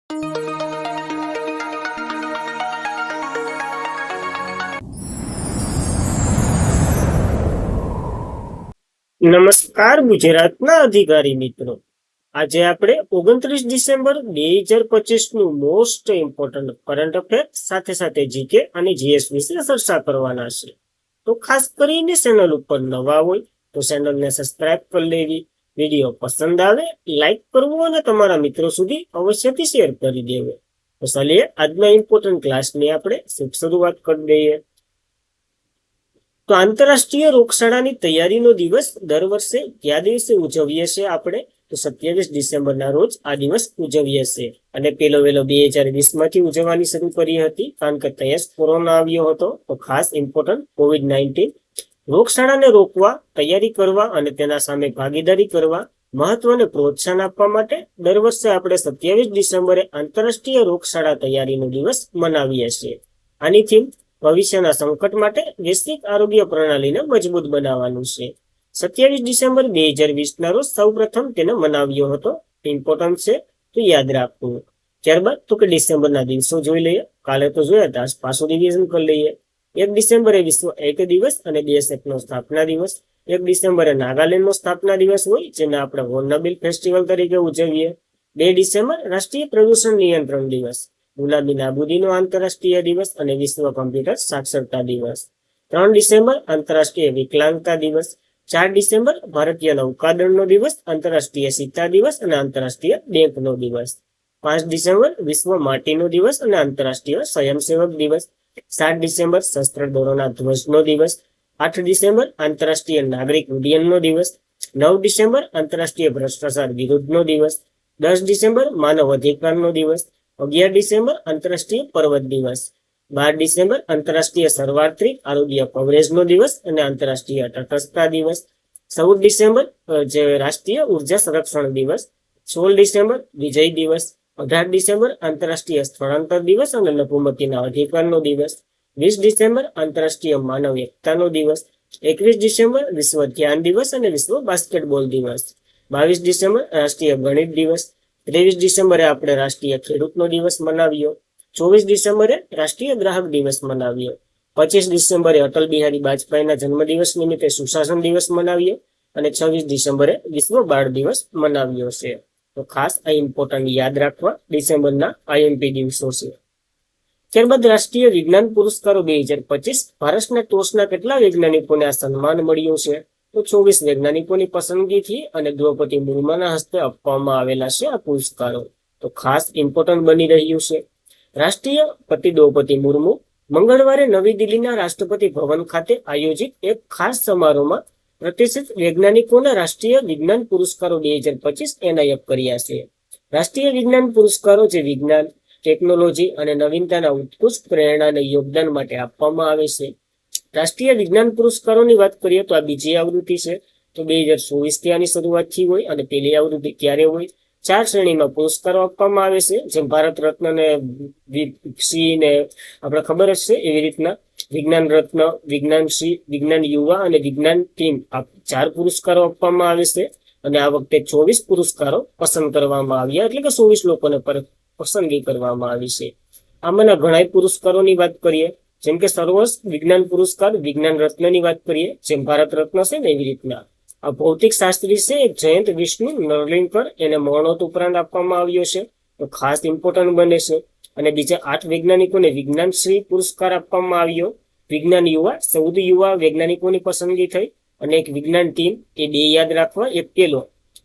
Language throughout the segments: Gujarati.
નમસ્કાર ગુજરાતના અધિકારી મિત્રો, આજે આપણે 29 ડિસેમ્બર 2025 નું મોસ્ટ ઇમ્પોર્ટન્ટ કરંટ અફેર સાથે સાથે જીકે અને જીએસ વિશે ચર્ચા કરવાના છે. તો ખાસ કરીને ચેનલ ઉપર નવા હોય તો ચેનલને સબસ્ક્રાઇબ કરી લેવી, વિડીયો પસંદ આવે લાઈક કરવું અને તમારા મિત્રો સુધી અવશ્યથી શેર કરી દેવો. તો ચાલીએ આજના ઇમ્પોર્ટન્ટ ક્લાસની આપણે શરૂઆત કરી દઈએ. તો આંતરરાષ્ટ્રીય રોગચાળાની તૈયારીનો દિવસ દર વર્ષે કયા દિવસે ઉજવીએ છીએ આપણે? તો 27 ડિસેમ્બરના રોજ આ દિવસ ઉજવીએ છીએ. અને પેલો વેલો 2020માંથી ઉજવવાની શરૂ કરી હતી, કારણ કે ત્યાં જ કોરોના આવ્યો હતો. તો ખાસ ઇમ્પોર્ટન્ટ COVID-19 રોગચાળાને રોકવા, તૈયારી કરવા અને તેના સામે ભાગીદારી કરવા, મહત્વને પ્રોત્સાહન આપવા માટે દર વર્ષે આપણે 27 ડિસેમ્બરે આંતરરાષ્ટ્રીય રોગચાળા તૈયારીનો દિવસ મનાવીએ છીએ. આની થીમ ભવિષ્યના સંકટ માટે વૈશ્વિક આરોગ્ય પ્રણાલીને મજબૂત બનાવવાનું છે. 27 ડિસેમ્બર 2020ના રોજ સૌ પ્રથમ તેને મનાવ્યો હતો. ઇમ્પોર્ટન્ટ છે તો યાદ રાખવું. ત્યારબાદ તો કે ડિસેમ્બરના દિવસો જોઈ લઈએ. કાલે તો જોયા હતા, પાછું રિવિઝન કરી લઈએ. 1 ડિસેમ્બરે વિશ્વ એક દિવસ અને દેશ એકનો સ્થાપના દિવસ. 1 ડિસેમ્બરે નાગાલેન્ડનો સ્થાપના દિવસ હોય, જેને આપણે હોર્નબિલ ફેસ્ટિવલ તરીકે ઉજવીએ. 2 ડિસેમ્બર રાષ્ટ્રીય પ્રદૂષણ નિયંત્રણ દિવસ, ગુલાબી નાબૂદીનો આંતરરાષ્ટ્રીય દિવસ અને વિશ્વ કમ્પ્યુટર સાક્ષરતા દિવસ. 3 ડિસેમ્બર આંતરરાષ્ટ્રીય વિકલાંગતા દિવસ. 4 ડિસેમ્બર ભારતીય નૌકાદળનો દિવસ, આંતરરાષ્ટ્રીય સીતા દિવસ અને આંતરરાષ્ટ્રીય બેંકનો દિવસ. 5 ડિસેમ્બર વિશ્વ માટીનો દિવસ અને આંતરરાષ્ટ્રીય સ્વયંસેવક દિવસ. 7 ડિસેમ્બર સશસ્ત્ર દળોના ધ્વજનો દિવસ. 8 ડિસેમ્બર આંતરરાષ્ટ્રીય નાગરિક ઉડ્ડયનનો દિવસ. 9 ડિસેમ્બર આંતરરાષ્ટ્રીય ભ્રષ્ટાચાર વિરુદ્ધનો દિવસ. 10 ડિસેમ્બર માનવ અધિકારનો દિવસ. 11 ડિસેમ્બર આંતરરાષ્ટ્રીય પર્વત દિવસ. 12 ડિસેમ્બર આંતરરાષ્ટ્રીય સર્વાત્રિક આરોગ્ય કવરેજનો દિવસ અને આંતરરાષ્ટ્રીય તટસ્થતા દિવસ. 14 ડિસેમ્બર જે રાષ્ટ્રીય ઉર્જા સંરક્ષણ દિવસ. 16 ડિસેમ્બર વિજય દિવસ. 18 ડિસેમ્બર આંતરરાષ્ટ્રીય સ્થળાંતર દિવસ અને લઘુમતીના અધિકારનો દિવસ. 20 ડિસેમ્બર આંતરરાષ્ટ્રીય માનવ એકતાનો દિવસ. 21 ડિસેમ્બર વિશ્વ ધ્યાન દિવસ અને વિશ્વ બાસ્કેટબોલ દિવસ. 22 ડિસેમ્બર રાષ્ટ્રીય ગણિત દિવસ. 23 ડિસેમ્બરે આપણે રાષ્ટ્રીય ખેડૂતનો દિવસ મનાવ્યો. 24 ડિસેમ્બરે રાષ્ટ્રીય ગ્રાહક દિવસ મનાવ્યો. 25 ડિસેમ્બરે અટલ બિહારી વાજપેયીના જન્મદિવસ નિમિત્તે સુશાસન દિવસ મનાવ્યો. અને 26 ડિસેમ્બરે વિશ્વ બાળ દિવસ મનાવ્યો છે. તો ખાસ આ ઇમ્પોર્ટન્ટ યાદ રાખવા ડિસેમ્બરના આઈએમપી દિવસો છે. ત્યારબાદ રાષ્ટ્રીય વિજ્ઞાન પુરસ્કારો 2025. ભારતના ટોચના કેટલા વૈજ્ઞાનિકોને આ સન્માન મળ્યું છે? તો 24 વૈજ્ઞાનિકોની પસંદગીથી અને દ્રૌપદી મુર્મુના હસ્તે આપવામાં આવેલા છે આ પુરસ્કારો. તો ખાસ ઇમ્પોર્ટન્ટ બની રહ્યું છે. રાષ્ટ્રીયપતિ દ્રૌપદી મુર્મુ મંગળવારે નવી દિલ્હીના રાષ્ટ્રપતિ ભવન ખાતે આયોજિત એક ખાસ સમારોહમાં પ્રતિષ્ઠિત વૈજ્ઞાનિકોના રાષ્ટ્રીય વિજ્ઞાન પુરસ્કારો 2025 એનાયત કર્યા છે. રાષ્ટ્રીય વિજ્ઞાન પુરસ્કારો જે વિજ્ઞાન, ટેકનોલોજી અને નવીનતાના ઉત્કૃષ્ટ પ્રેરણાને યોગદાન માટે આપવામાં આવે છે. રાષ્ટ્રીય વિજ્ઞાન પુરસ્કારોની વાત કરીએ તો આ બીજી આવૃત્તિ છે. તો 2024થી આની શરૂઆતથી હોય અને પહેલી આવૃત્તિ ક્યારે હોય? 4 શ્રેણીમાં પુરસ્કારો આપવામાં આવે છે, જેમ ભારત રત્ન ને શ્રી ને આપણે ખબર જ છે. એવી રીતના વિજ્ઞાન રત્ન, વિજ્ઞાન શ્રી, વિજ્ઞાન યુવા અને વિજ્ઞાન ટીમ, આ 4 પુરસ્કારો આપવામાં આવે છે. અને આ વખતે 24 પુરસ્કારો પસંદ કરવામાં આવ્યા, એટલે કે 24 લોકોને પસંદગી કરવામાં આવી છે. આમાંના ઘણા પુરસ્કારોની વાત કરીએ, જેમ કે સર્વોચ્ચ વિજ્ઞાન પુરસ્કાર વિજ્ઞાન રત્નની વાત કરીએ, જેમ ભારત રત્ન છે ને એવી રીતના આ ભૌતિક શાસ્ત્રી છે જયંત વિષ્ણુ નરલિંકર, એને મરણોત્તર ઉપરાંત આપવામાં આવ્યો છે. તો ખાસ ઇમ્પોર્ટન્ટ બને છે. અને બીજા 8 વૈજ્ઞાનિકોને વિજ્ઞાન શ્રી પુરસ્કાર આપવામાં આવ્યો. વિજ્ઞાન યુવા 14 યુવા વૈજ્ઞાનિકોની પસંદગી થઈ. અને એક વિજ્ઞાન ટીમ, એ 2 યાદ રાખવા. એક પેલો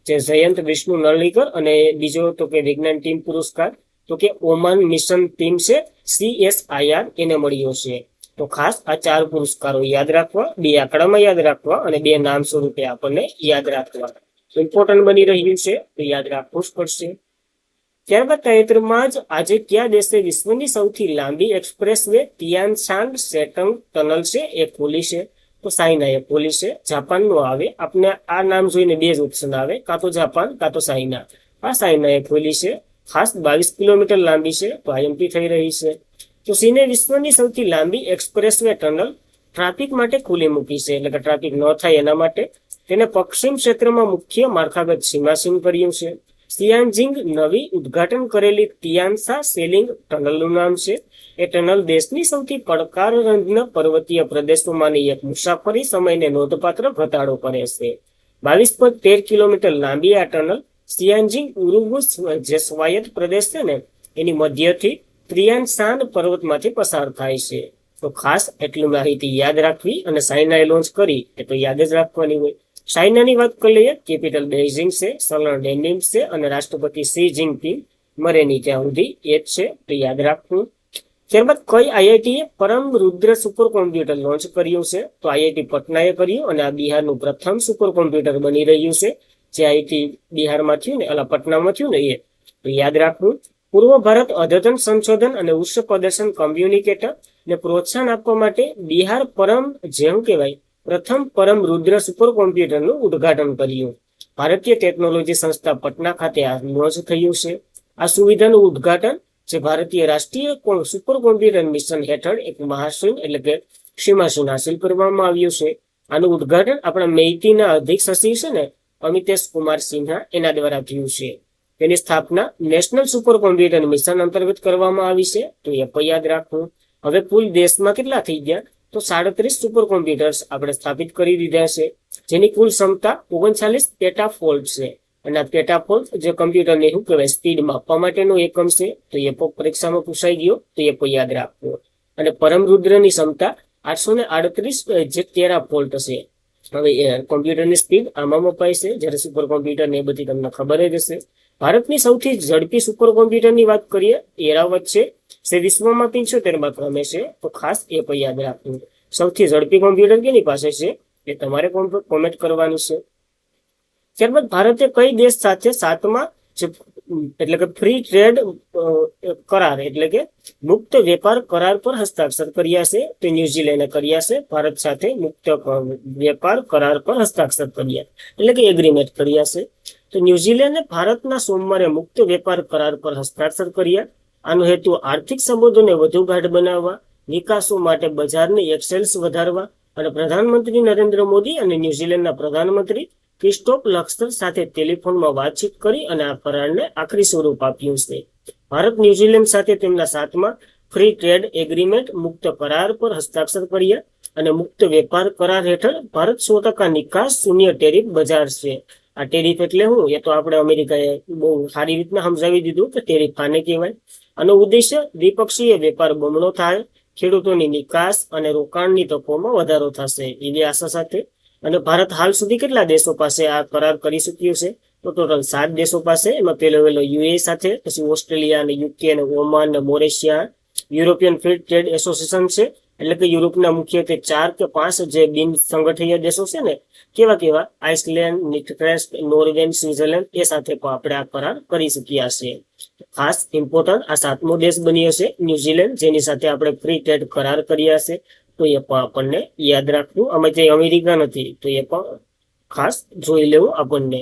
જે જયંત વિષ્ણુ નરલિંકર અને બીજો તો કે વિજ્ઞાન ટીમ પુરસ્કાર તો કે ઓમાન મિશન ટીમ છે CSIR, એને મળ્યો છે. તો ખાસ આ 4 પુરસ્કારો યાદ રાખવા, 2 આંકડામાં યાદ રાખવા અને 2 નામ સ્વરૂપે આપણને યાદ રાખવા. ઇમ્પોર્ટન્ટ બની રહ્યું છે, તો યાદ રાખવું જ પડશે. ત્યારબાદ તાજેતરમાં જ આજે કયા દેશે વિશ્વની સૌથી લાંબી એક્સપ્રેસ વે તિયાન શાન સેટંગ ટનલ છે એ ખોલી છે? તો ચાઇનાએ ખોલી છે. જાપાનનો આવે, આપણે આ નામ જોઈને 2 જ ઓપ્શન આવે, કાં તો જાપાન કાં તો ચાઇના. આ ચાઇનાએ ખોલી છે. ખાસ 22 કિલોમીટર લાંબી છે. તો આઈએમપી થઈ રહી છે. તો ચીને વિશ્વની સૌથી લાંબી એક્સપ્રેસવે ટનલ ટ્રાફિક માટે ખુલ્લી મૂકી છે, એટલે કે ટ્રાફિક ન થાય એના માટે. તેને પશ્ચિમ ક્ષેત્રમાં મુખ્ય માળખાગત સીમાસીન કર્યું છે. સિયાંજિંગ નવી ઉદ્ઘાટન કરેલી તિયાનસા સેલિંગ ટનલનું નામ છે. એ ટનલ દેશની સૌથી પડકારરંજન પર્વતીય પ્રદેશોમાંની એક મુસાફરી સમયને નોંધપાત્ર ઘટાડો કરે છે. 22.13 કિલોમીટર લાંબી આ ટનલ સિયાંજિંગ ઉરુગુ જે સ્વાયત્ત પ્રદેશ છે ને એની મધ્યથી ત્રિયાનસાન પર્વતમાંથી પસાર થાય છે. તો ખાસ એટલી માહિતી યાદ રાખવી, અને ચાઇનાએ લોન્ચ કરી એ તો યાદ જ રાખવાની હોય. ચાઇનાની વાત કરી લઈએ, કેપિટલ બેઇજિંગ છે, ચલણ ડેનિમ છે, અને રાષ્ટ્રપતિ શી જિનપિંગ મરેની ત્યાં સુધી એ જ છે, તો યાદ રાખવું. ત્યારબાદ કઈ આઈઆઈટીએ પરમ રુદ્ર સુપર કોમ્પ્યુટર લોન્ચ કર્યું છે? તો આઈઆઈટી પટનાએ કર્યું, અને આ બિહારનું પ્રથમ સુપર કોમ્પ્યુટર બની રહ્યું છે. જે આઈઆઈટી બિહારમાં થયું ને, પટનામાં થયું ને, એ તો યાદ રાખવું. પૂર્વ ભારત અદ્યતન સંશોધન અને ઉચ્ચ પ્રદર્શન કમ્યુનિકેટર ને પ્રોત્સાહન આપવા માટે બિહાર પ્રથમ પરમ રુદ્ર સુપર કોમ્પ્યુટરનું ઉદ્ઘાટન કર્યું. ભારતીય ટેકનોલોજી સંસ્થા પટના ખાતે આ લોન્ચ થયું છે. આ સુવિધાનું ઉદ્ઘાટન જે ભારતીય રાષ્ટ્રીય સુપર કોમ્પ્યુટર મિશન હેઠળ એક મહાશૂન્ય એટલે કે સીમાશૂન હાસિલ કરવામાં આવ્યું છે. આનું ઉદ્ઘાટન આપણા મેઇટીના અધિક સચિવ છે ને, અમિતેશ કુમાર સિન્હા, એના દ્વારા થયું છે. તેની સ્થાપના નેશનલ સુપર કોમ્પ્યુટર મિશન અંતર્ગત કરવામાં આવી છે, તો એ પણ યાદ રાખવું. હવે કુલ દેશમાં કેટલા થઈ ગયા? તો 37 સુપર કોમ્પ્યુટર્સ આપણે સ્થાપિત કરી દીધા છે, જેની કુલ ક્ષમતા 39 પેટાફોલ્ટ છે. અને આ પેટાફોલ્ટ જે કમ્પ્યુટરને શું કહેવાય, સ્પીડ માપવા માટેનો એકમ છે, તો એ પણ પરીક્ષામાં પૂછાઈ ગયો, તો એ પણ યાદ રાખવું. અને પરમરુદ્રની ક્ષમતા 838 જે ટેરાફોલ્ટ છે. હવે કોમ્પ્યુટરની સ્પીડ આમાં મપાય છે, જ્યારે સુપર કોમ્પ્યુટર ને એ બધી તમને ખબર જ હશે. ભારતની સૌથી ઝડપી સુપર કોમ્પ્યુટરની વાત કરીએ, એરાવત છે, જે વિશ્વમાં 75માં ક્રમે છે, તો ખાસ એ પણ યાદ રાખવું. સૌથી ઝડપી કોમ્પ્યુટર કેની પાસે છે એ તમારે કોમેન્ટ કરવાનું છે. ત્યારબાદ ભારતે કઈ દેશ સાથે 7મા એટલે કે ફ્રી ટ્રેડ કરાર એટલે કે મુક્ત વેપાર કરાર પર હસ્તાક્ષર કર્યા છે? તો ન્યુઝીલેન્ડે કર્યા છે. ભારત સાથે મુક્ત વેપાર કરાર પર હસ્તાક્ષર કર્યા એટલે કે એગ્રીમેન્ટ કર્યા છે. તો ન્યુઝીલેન્ડે ભારતના સોમવારે મુક્ત વેપાર કરાર પર હસ્તાક્ષર કર્યા. આનો હેતુ આર્થિક સંબંધોને વધુ ગાઢ બનાવવા, વિકાસો માટે બજારની એક્સેસ વધારવા, અને પ્રધાનમંત્રી નરેન્દ્ર મોદી અને ન્યુઝીલેન્ડના પ્રધાનમંત્રી ક્રિસ્ટોફ લક્સર સાથે ટેલિફોનમાં વાતચીત કરી અને આ કરારને આખરી સ્વરૂપ આપ્યું છે. ભારત ન્યુઝીલેન્ડ સાથે તેમના 7મા ફ્રી ટ્રેડ એગ્રીમેન્ટ મુક્ત કરાર પર હસ્તાક્ષર કર્યા, અને મુક્ત વેપાર કરાર હેઠળ ભારત 100% નિકાસ શૂન્ય ટેરિફ બજાર છે. આ ટેરિફ એટલે શું, એ તો આપણે અમેરિકાએ બહુ સારી રીતના સમજાવી દીધું કે ટેરિફ આને કહેવાય. આનો ઉદ્દેશ્ય દ્વિપક્ષીય વેપાર બમણો થાય, ખેડૂતોની નિકાસ અને રોકાણની તકોમાં વધારો થશે એવી આશા સાથે. અને ભારત હાલ સુધી કેટલા દેશો પાસે આ કરાર કરી ચૂક્યું છે? તો ટોટલ 7 દેશો પાસે. એમાં પહેલો યુએ સાથે, પછી ઓસ્ટ્રેલિયા અને યુકે અને ઓમાન અને Mauritius. European free trade association છે, એટલે કે યુરોપના મુખ્યત્વે 4 કે 5 જે બિન સંગઠીય દેશો છે ને, કેવા આઇસલેન્ડ, લિechtenstein, નોર્વે, સ્વિટ્ઝરલેન્ડ, એ સાથે પણ આપણે આ કરાર કરી શક્યા છે. ખાસ ઇમ્પોર્ટન્ટ આ 7મો દેશ બન્યો છે ન્યુઝીલેન્ડ, જેની સાથે આપણે ફ્રી ટ્રેડ કરાર કર્યા છે, તો એ પણ આપણને યાદ રાખવું. આમાં જે અમેરિકા નથી, તો એ પણ ખાસ જોઈ લેવું આપણને.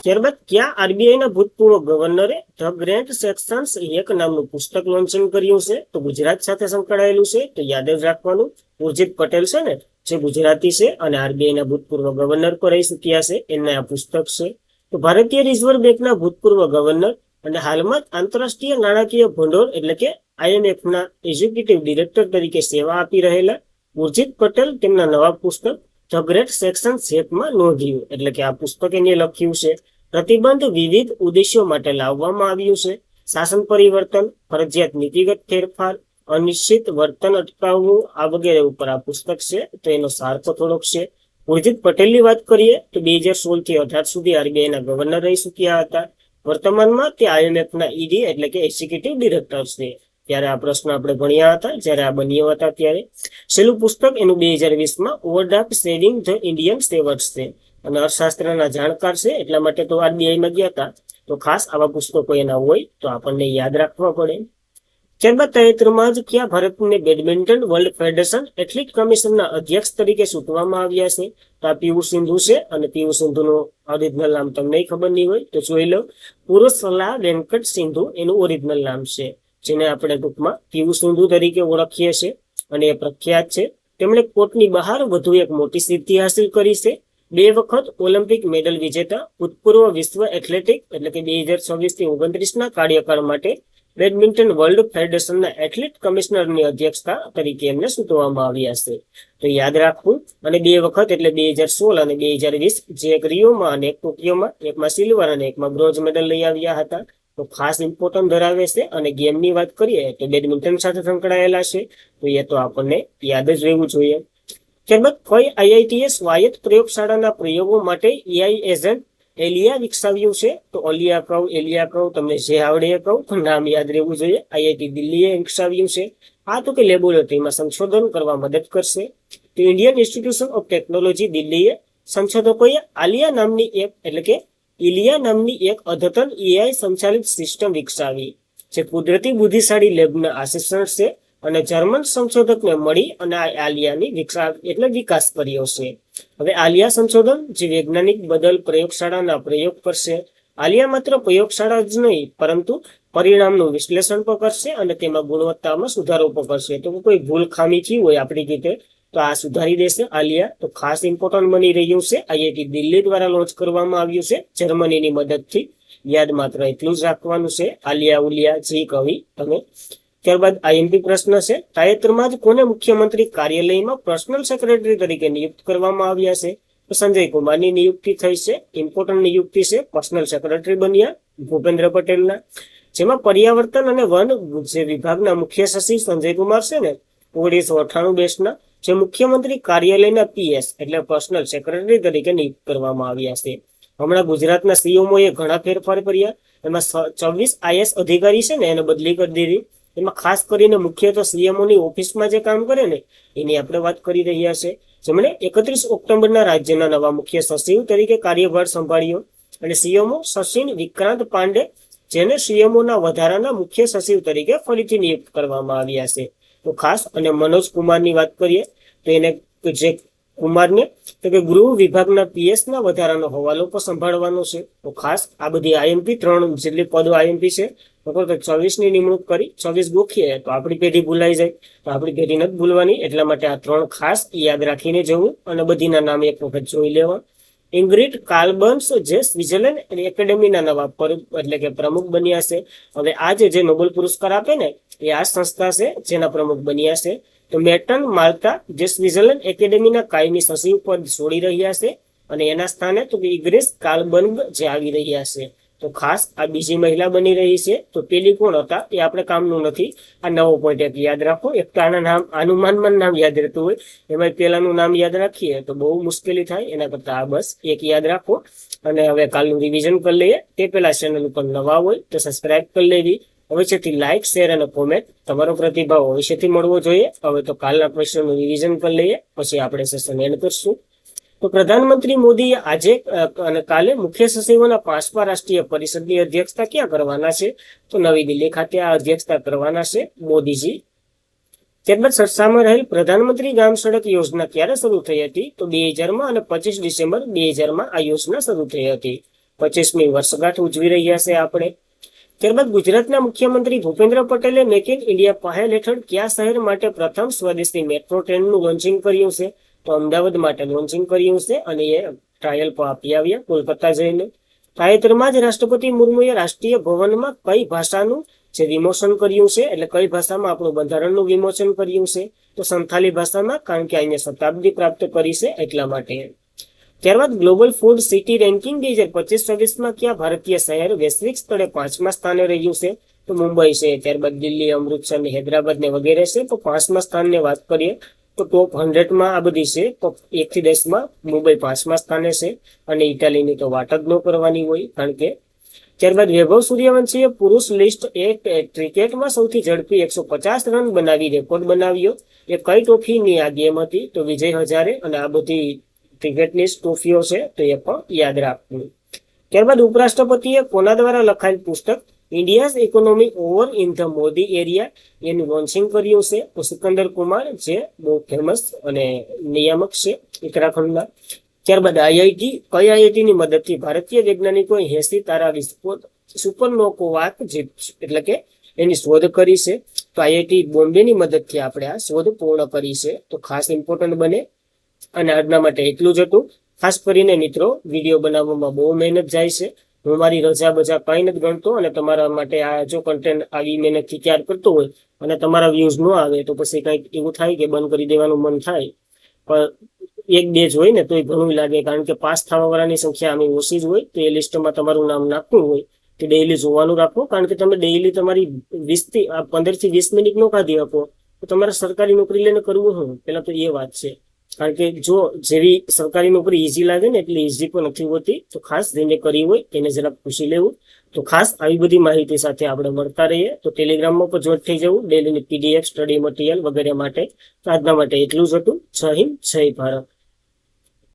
ત્યારબાદ ક્યાં આરબીઆઈના ભૂતપૂર્વ ગવર્નરે ધ ગ્રેટ સેક્શન્સ એક નામનું પુસ્તક લોન્ચિંગ કર્યું છે? તો ગુજરાત સાથે સંકળાયેલું છે, તો યાદ જ રાખવાનું. ઉર્જિત પટેલ છે ને, જે ગુજરાતી છે અને આરબીઆઈના ભૂતપૂર્વ ગવર્નર પર રહી ચૂક્યા છે, એમના આ પુસ્તક છે. તો ભારતીય રિઝર્વ બેંકના ભૂતપૂર્વ ગવર્નર અને હાલમાં જ આંતરરાષ્ટ્રીય નાણાકીય ભંડોળ એટલે કે IMFના એક્ઝિક્યુટિવ ડિરેક્ટર તરીકે સેવા આપી રહેલા ઉર્જિત પટેલ તેમના નવા પુસ્તક ધ ગ્રેટ સેક્શન શેપમાં નોંધ્યું. એટલે કે આ પુસ્તક એને લખ્યું છે. પ્રતિબંધ વિવિધ ઉદ્દેશ્યો માટે લાવવામાં આવ્યું છે. શાસન પરિવર્તન, ફરજિયાત નીતિગત ફેરફાર, અનિશ્ચિત વર્તન અટકાવવું, આ વગેરે ઉપર આ પુસ્તક છે. તો એનો સાર તો થોડોક છે. ઉર્જિત પટેલની વાત કરીએ તો 2016 થી 2018 સુધી આરબીઆઈના ગવર્નર રહી ચૂક્યા હતા. વર્તમાનમાં તે IMFના ED એટલે કે એક્ઝિક્યુટિવ ડિરેક્ટર છે. ત્યારે આ પ્રશ્ન આપણે ભણ્યા હતા જ્યારે આ બન્યા હતા ત્યારે. છેલ્લું પુસ્તક એનું 2020માં ઓવરડ્રાફ્ટ સેવિંગ ધ ઇન્ડિયન સેવર્સ છે. અને અર્થશાસ્ત્રના જાણકાર છે, એટલા માટે તો આરબીઆઈમાં ગયા હતા. તો ખાસ આવા પુસ્તકો એના હોય તો આપણને યાદ રાખવા પડે. ત્યારબાદ તાજેતરમાં જ ક્યાં ભારતને બેડમિન્ટન વર્લ્ડ ફેડરેશન એથ્લેટિક કમિશનના અધ્યક્ષ તરીકે ચૂંટવામાં આવ્યા છે? તો આ પીવી સિંધુ છે, અને પીવી સિંધુનું ઓરિજિનલ નામ તમને ખબર નહીં હોય તો જોઈ લો. પુરુષલા વેંકટ સિંધુ એનું ઓરિજિનલ નામ છે, જેને આપણે ટૂંકમાં પીવી સિંધુ તરીકે ઓળખીએ છીએ, અને એ પ્રખ્યાત છે. તેમણે કોર્ટની બહાર વધુ એક મોટી સિદ્ધિ હાંસિલ કરી છે. 2 વખત ઓલિમ્પિક મેડલ વિજેતા, ભૂતપૂર્વ વિશ્વ એથ્લેટિક એટલે કે 2026 થી 29 કાર્યકાળ માટે બેડમિન્ટન વર્લ્ડ ફેડરેશનના એથ્લેટ કમિશનરની અધ્યક્ષતા તરીકે એમને સૂચવવામાં આવ્યા છે. તો યાદ રાખવું. અને 2 વખત એટલે 2016 અને 2020 જે એક રિયોમાં અને એક ટોક્યોમાં, એકમાં સિલ્વર અને એકમાં બ્રોન્ઝ મેડલ લઈ આવ્યા હતા. તો ખાસ ઇમ્પોર્ટન્ટ ધરાવે છે. અને ગેમની વાત કરીએ તો બેડમિન્ટન સાથે સંકળાયેલા છે. તો એ તો આપણને યાદ જ રહેવું જોઈએ. ત્યારબાદ કઈ આઈઆઈટીએ સ્વાયત્ત પ્રયોગશાળાના પ્રયોગો માટે એઆઈ એજન્ટ એલિયા વિકસાવ્યું છે? તો એલિયા કહું તમને જે આવડે એ કહું, તો નામ યાદ રહેવું જોઈએ. આઈઆઈટી દિલ્હીએ વિકસાવ્યું છે. આ તો કે લેબોરેટરીમાં સંશોધન કરવા મદદ કરશે. તો ઇન્ડિયન ઇન્સ્ટિટ્યુશન ઓફ ટેકનોલોજી દિલ્હીએ સંશોધકોએ આલિયા નામની એક એટલે કે ઇલિયા નામની એક અદ્યતન એઆઈ સંચાલિત સિસ્ટમ વિકસાવી, જે કુદરતી બુદ્ધિશાળી લેબના આસિસ્ટન્ટ છે. અને જર્મન સંશોધકને મળી અને આલિયાની વિકાસ કર્યો છે. હવે આલિયા સંશોધન જે વૈજ્ઞાનિક બદલ પ્રયોગશાળાના પ્રયોગ કરશે. આલિયા માત્ર પ્રયોગશાળા જ નહીં પરંતુ પરિણામનું વિશ્લેષણ પણ કરશે અને તેમાં ગુણવત્તામાં સુધારો પણ કરશે. તો કોઈ ભૂલ ખામી થઈ હોય આપણી રીતે તો આ સુધારી દેશે આલિયા. તો ખાસ ઇમ્પોર્ટન્ટ બની રહ્યું છે. આઈઆઈટી દિલ્હી દ્વારા લોન્ચ કરવામાં આવ્યું છે જર્મનીની મદદથી. યાદ માત્ર એટલું જ રાખવાનું છે, આલિયા ઉલિયા જી કવિ તમે. ત્યારબાદ આઈએમપી પ્રશ્ન છે, તાજેતરમાં જ કોને મુખ્યમંત્રી કાર્યાલયમાં પર્સનલ સેક્રેટરી તરીકે નિયુક્ત કરવામાં આવ્યા છે? તો સંજય કુમારની નિયુક્તિ થઈ છે. ઇમ્પોર્ટન્ટ નિયુક્તિ છે. પર્સનલ સેક્રેટરી બન્યા ભૂપેન્દ્ર પટેલના. જેમાં પર્યાવર્તન અને વન જે વિભાગના મુખ્ય સચિવ સંજય કુમાર છે ને 1998 બેચના, જે મુખ્યમંત્રી કાર્યાલયના પીએસ એટલે પર્સનલ સેક્રેટરી તરીકે નિયુક્ત કરવામાં આવ્યા છે. હમણાં ગુજરાતના સીએમઓએ ઘણા ફેરફાર કર્યા. એમાં 24 આઈએસ અધિકારી છે ને એને બદલી કરી દીધી. એમાં ખાસ કરીને મુખ્ય તો સીએમઓની ઓફિસમાં જે કામ કરે ને એની આપણે વાત કરી રહ્યા છે. જેમણે 31 ઓક્ટોબરના રાજ્યના નવા મુખ્ય સચિવ તરીકે કાર્યભાર સંભાળ્યો. અને સીએમઓ સચિન વિક્રાંત પાંડે જેને સીએમઓના વધારાના મુખ્ય સચિવ તરીકે ફરીથી નિયુક્ત કરવામાં આવ્યા છે. તો ખાસ અને મનોજ કુમારની વાત કરીએ તો એને જે કુમારને તો કે ગૃહ વિભાગના પીએસના વધારાનો હવાલો પણ સંભાળવાનો છે. તો ખાસ આ બધી આઈએમપી 3 જેટલી પદો આઈએમપી છે. 24ની નિમણૂક કરી 24 ગોખીએ તો આપણી પેઢી ભૂલાઈ જાય. તો આપણી પેઢી નથી ભૂલવાની, એટલા માટે આ 3 ખાસ યાદ રાખીને જવું અને બધીના નામ એક વખત જોઈ લેવા. ઇંગ્રિડ કાર્લબન્સ જે સ્વિટ્ઝરલેન્ડ એકેડેમીના નવા એટલે કે પ્રમુખ બન્યા છે. હવે આ જે નોબેલ પુરસ્કાર આપે ને એ આ સંસ્થા છે જેના પ્રમુખ બન્યા છે. તો મેર્ટન માલ્ટા જે સ્વિટ્ઝરલેન્ડ એકેડેમીના કાયમી સચિવ પદ છોડી રહ્યા છે અને એના સ્થાને તો ઇગ્રેસ કાર્લબર્ગ જે આવી રહ્યા છે. તો ખાસ આ બીજી મહિલા બની રહી છે. તો પેલી કોણ હતા એ આપણે કામનું નથી. આ નવો પોઈન્ટ એક યાદ રાખો. એક તો આના નામ અનુમાનમાં નામ યાદ રહેતું હોય, એમાં પેલાનું નામ યાદ રાખીએ તો બહુ મુશ્કેલી થાય. એના કરતા આ બસ એક યાદ રાખો. અને હવે કાલનું રિવિઝન કરી લઈએ. તે પેલા ચેનલ ઉપર નવા હોય તો સબસ્ક્રાઇબ કરી લેવી. અવશ્યથી લાઇક, શેર અને કોમેન્ટ તમારો પ્રતિભાવ અવશ્યથી મળવો જોઈએ. હવે તો કાલના પ્રશ્નનું રિવિઝન કરી લઈએ, પછી આપણે સેશન એન્ડ કરશું. તો પ્રધાનમંત્રી મોદીએ આજે અને કાલે મુખ્ય સચિવોના 5મા રાષ્ટ્રીય પરિષદની અધ્યક્ષતા ક્યાં કરવાના છે? તો નવી દિલ્હી ખાતે આ અધ્યક્ષતા કરવાના છે મોદીજી. ત્યારબાદ ચર્ચામાં રહેલ પ્રધાનમંત્રી ગ્રામ સડક યોજના ક્યારે શરૂ થઈ હતી? તો 2000માં અને 25 ડિસેમ્બર 2000માં આ યોજના શરૂ થઈ હતી. 25મી વર્ષગાંઠ ઉજવી રહ્યા છે આપણે. ત્યારબાદ ગુજરાતના મુખ્યમંત્રી ભૂપેન્દ્ર પટેલે મેક ઇન ઇન્ડિયા પહેલ હેઠળ કયા શહેર માટે પ્રથમ સ્વદેશી મેટ્રો ટ્રેનનું લોન્ચિંગ કર્યું છે? તો અમદાવાદ માટે લોન્ચિંગ કર્યું છે અને એ ટ્રાયલ પર આપી આવ્યા કોલકાતા જઈને. તાજેતરમાં જ રાષ્ટ્રપતિ મુર્મુએ રાષ્ટ્રીય ભવનમાં કઈ ભાષાનું જે વિમોચન કર્યું છે, એટલે કઈ ભાષામાં આપણું બંધારણનું વિમોચન કર્યું છે? તો સંથાલી ભાષામાં, કારણ કે અહીંયા શતાબ્દી પ્રાપ્ત કરી છે એટલા માટે. ત્યારબાદ ગ્લોબલ ફૂડ સિટી રેન્કિંગ 2025-26માં કયા ભારતીય શહેર વૈશ્વિક સ્તરે 5મા સ્થાને રહ્યું છે? તો મુંબઈ છે. ત્યારબાદ દિલ્હી, અમૃતસર ને હૈદરાબાદ ને વગેરે છે. તો 5મા સ્થાનની વાત કરીએ તો ટોપ 100માં આ બધી છે. ટોપ 1 થી 10માં મુંબઈ 5મા સ્થાને છે. અને ઇટાલીની તો વાત જ ન કરવાની હોય, કારણ કે. ત્યારબાદ વૈભવ સૂર્યવંશીએ પુરુષ લિસ્ટ ક્રિકેટમાં સૌથી ઝડપી 150 રન બનાવી રેકોર્ડ બનાવ્યો. એ કઈ ટ્રોફીની આ ગેમ હતી? તો વિજય હજારે. અને આ બધી ક્રિકેટની ટ્રોફીઓ છે, તો એ પણ યાદ રાખવું. ત્યારબાદ ઉપરાષ્ટ્રપતિએ કોના દ્વારા લખાયેલ પુસ્તક India's economy over in the Modi area એનું લોન્ચિંગ કર્યું છે? તો સિકંદર કુમાર જે બહુ ફેમસ અને નિયામક છે ઉત્તરાખંડના. ત્યારબાદ આઈઆઈટી, કઈ આઈઆઈટીની મદદથી ભારતીય વૈજ્ઞાનિકોએ 80 તારા વિસ્ફોટ સુપરનોવાક એટલે કે એની શોધ કરી છે? તો આઈઆઈટી બોમ્બેની મદદથી આપણે આ શોધ પૂર્ણ કરી છે. તો ખાસ ઇમ્પોર્ટન્ટ બને. અને આજના માટે એટલું જ હતું. ખાસ કરીને મિત્રો વિડીયો બનાવવામાં બહુ મહેનત જાય છે. હું મારી રજા બજા કંઈ નથી ગણતો, અને તમારા માટે આ જો કન્ટેન્ટ આવી મહેનતથી તૈયાર કરતો હોય અને તમારા વ્યૂઝ ન આવે તો પછી કંઈક એવું થાય કે બંધ કરી દેવાનું મન થાય. પણ એક બે જ હોય ને તોય ઘણું લાગે, કારણ કે પાસ થવા વાળાની સંખ્યા આમ ઓછી જ હોય. તો એ લિસ્ટમાં તમારું નામ નાખવું હોય તો ડેઈલી જોવાનું રાખો, કારણ કે તમે ડેઈલી તમારી 15 થી 20 મિનિટ નો કાઢી આપો તો તમારે સરકારી નોકરી લઈને કરવું શું? પેલા તો એ વાત છે. કારણ કે જો જેવી સરકારી નોકરી ઈઝી લાગે ને એટલી ઈઝી પણ નથી હોતી. તો ખાસ જેને કરી હોય તેને જરાક પૂછી લેવું. તો ખાસ આવી બધી માહિતી સાથે આપણે મળતા રહીએ. તો ટેલિગ્રામમાં પણ જોઈન્ટ થઈ જવું ડેલીની PDF, સ્ટડી મટીરિયલ વગેરે માટે. તો આજના માટે એટલું જ હતું. જય હિન્દ, જય ભારત.